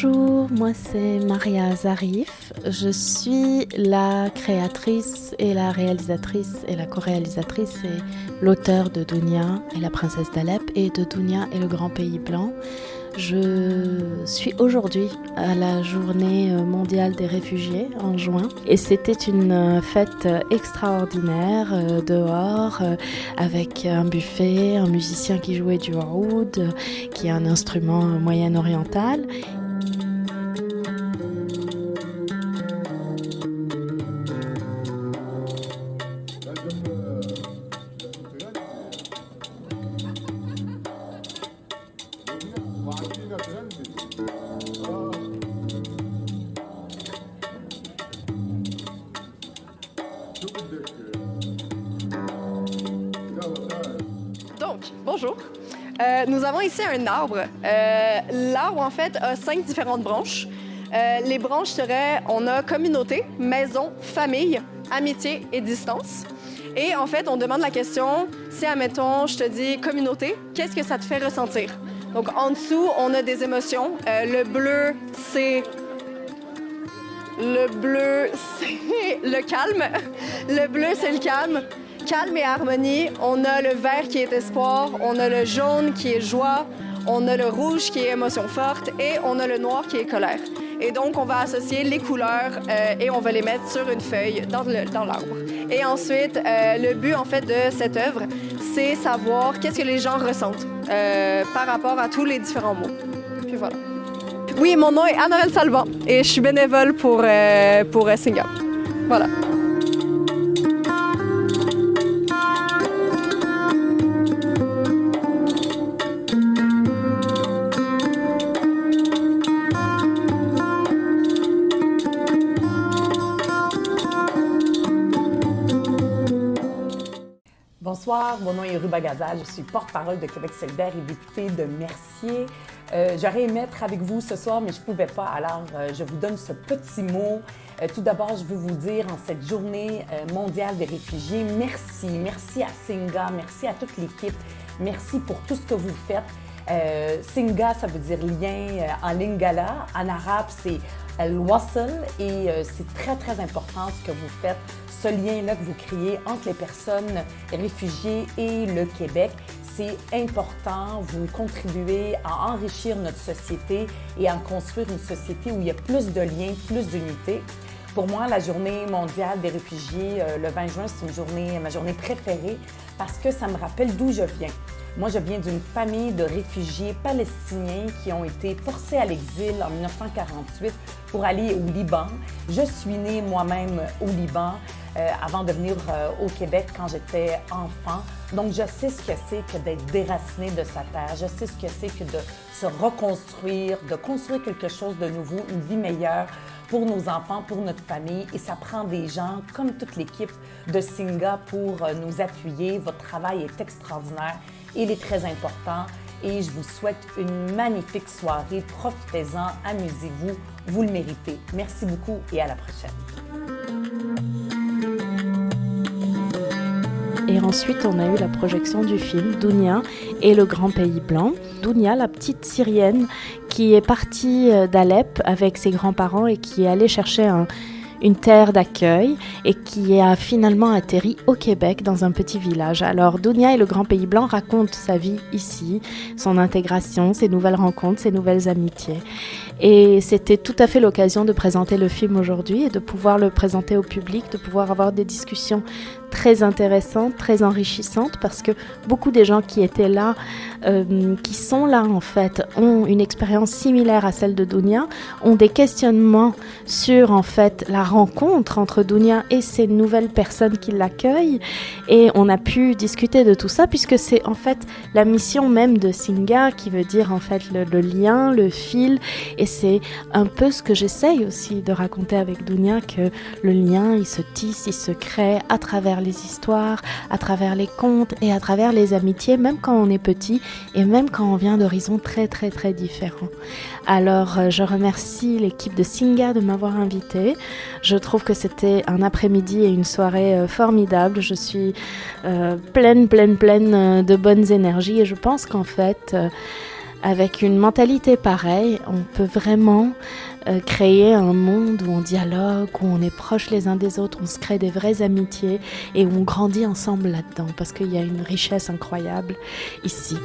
Bonjour, moi c'est Maria Zarif. Je suis la créatrice et la réalisatrice et la co-réalisatrice et l'auteur de Dounia et la princesse d'Alep et de Dounia et le grand pays blanc. Je suis aujourd'hui à la journée mondiale des réfugiés en juin et c'était une fête extraordinaire dehors avec un buffet, un musicien qui jouait du oud, qui est un instrument moyen-oriental. Donc, bonjour. Nous avons ici un arbre. L'arbre, en fait, a 5 différentes branches. Les branches seraient, on a communauté, maison, famille, amitié et distance. Et en fait, on demande la question, si, admettons, je te dis communauté, qu'est-ce que ça te fait ressentir? Donc, en dessous, on a des émotions. Le bleu, c'est le calme. Le bleu, c'est le calme. Calme et harmonie. On a le vert qui est espoir. On a le jaune qui est joie. On a le rouge qui est émotion forte. Et on a le noir qui est colère. Et donc, on va associer les couleurs et on va les mettre sur une feuille dans l'arbre. Et ensuite, le but, en fait, de cette œuvre, c'est savoir qu'est-ce que les gens ressentent par rapport à tous les différents mots. Puis voilà. Oui, mon nom est Anne-Aurèle Salvan et je suis bénévole pour Singa. Voilà. Bonsoir, mon nom est Ruba Gazal, je suis porte-parole de Québec solidaire et députée de Mercier. J'aurais aimé être avec vous ce soir, mais je ne pouvais pas, alors je vous donne ce petit mot. Tout d'abord, je veux vous dire en cette journée mondiale des réfugiés, merci. Merci à Singa, merci à toute l'équipe, merci pour tout ce que vous faites. Singa, ça veut dire lien en lingala, en arabe, c'est al-wasl et c'est très, très important ce que vous faites, ce lien-là que vous créez entre les personnes réfugiées et le Québec. C'est important, vous contribuez à enrichir notre société et à construire une société où il y a plus de liens, plus d'unité. Pour moi, la journée mondiale des réfugiés, le 20 juin, c'est ma journée préférée parce que ça me rappelle d'où je viens. Moi, je viens d'une famille de réfugiés palestiniens qui ont été forcés à l'exil en 1948 pour aller au Liban. Je suis née moi-même au Liban avant de venir au Québec quand j'étais enfant. Donc, je sais ce que c'est que d'être déraciné de sa terre. Je sais ce que c'est que de se reconstruire, de construire quelque chose de nouveau, une vie meilleure pour nos enfants, pour notre famille. Et ça prend des gens comme toute l'équipe de Singa pour nous appuyer. Votre travail est extraordinaire. Il est très important et je vous souhaite une magnifique soirée. Profitez-en, amusez-vous, vous le méritez. Merci beaucoup et à la prochaine. Et ensuite, on a eu la projection du film Dounia et le grand pays blanc. Dounia, la petite Syrienne qui est partie d'Alep avec ses grands-parents et qui est allée chercher une terre d'accueil et qui a finalement atterri au Québec dans un petit village. Alors Dounia et le grand pays blanc racontent sa vie ici, son intégration, ses nouvelles rencontres, ses nouvelles amitiés. Et c'était tout à fait l'occasion de présenter le film aujourd'hui et de pouvoir le présenter au public, de pouvoir avoir des discussions très intéressantes, très enrichissantes, parce que beaucoup des gens qui étaient là, qui sont là en fait, ont une expérience similaire à celle de Dounia, ont des questionnements sur en fait la rencontre entre Dounia et ces nouvelles personnes qui l'accueillent, et on a pu discuter de tout ça puisque c'est en fait la mission même de Singa qui veut dire en fait le lien, le fil, et c'est un peu ce que j'essaye aussi de raconter avec Dounia, que le lien il se tisse, il se crée à travers les histoires, à travers les contes et à travers les amitiés, même quand on est petit et même quand on vient d'horizons très très très différents. Alors je remercie l'équipe de Singa de m'avoir invitée. Je trouve que c'était un après-midi et une soirée formidable. Je suis pleine de bonnes énergies et je pense qu'en fait Avec une mentalité pareille, on peut vraiment créer un monde où on dialogue, où on est proches les uns des autres, on se crée des vraies amitiés et où on grandit ensemble là-dedans parce qu'il y a une richesse incroyable ici.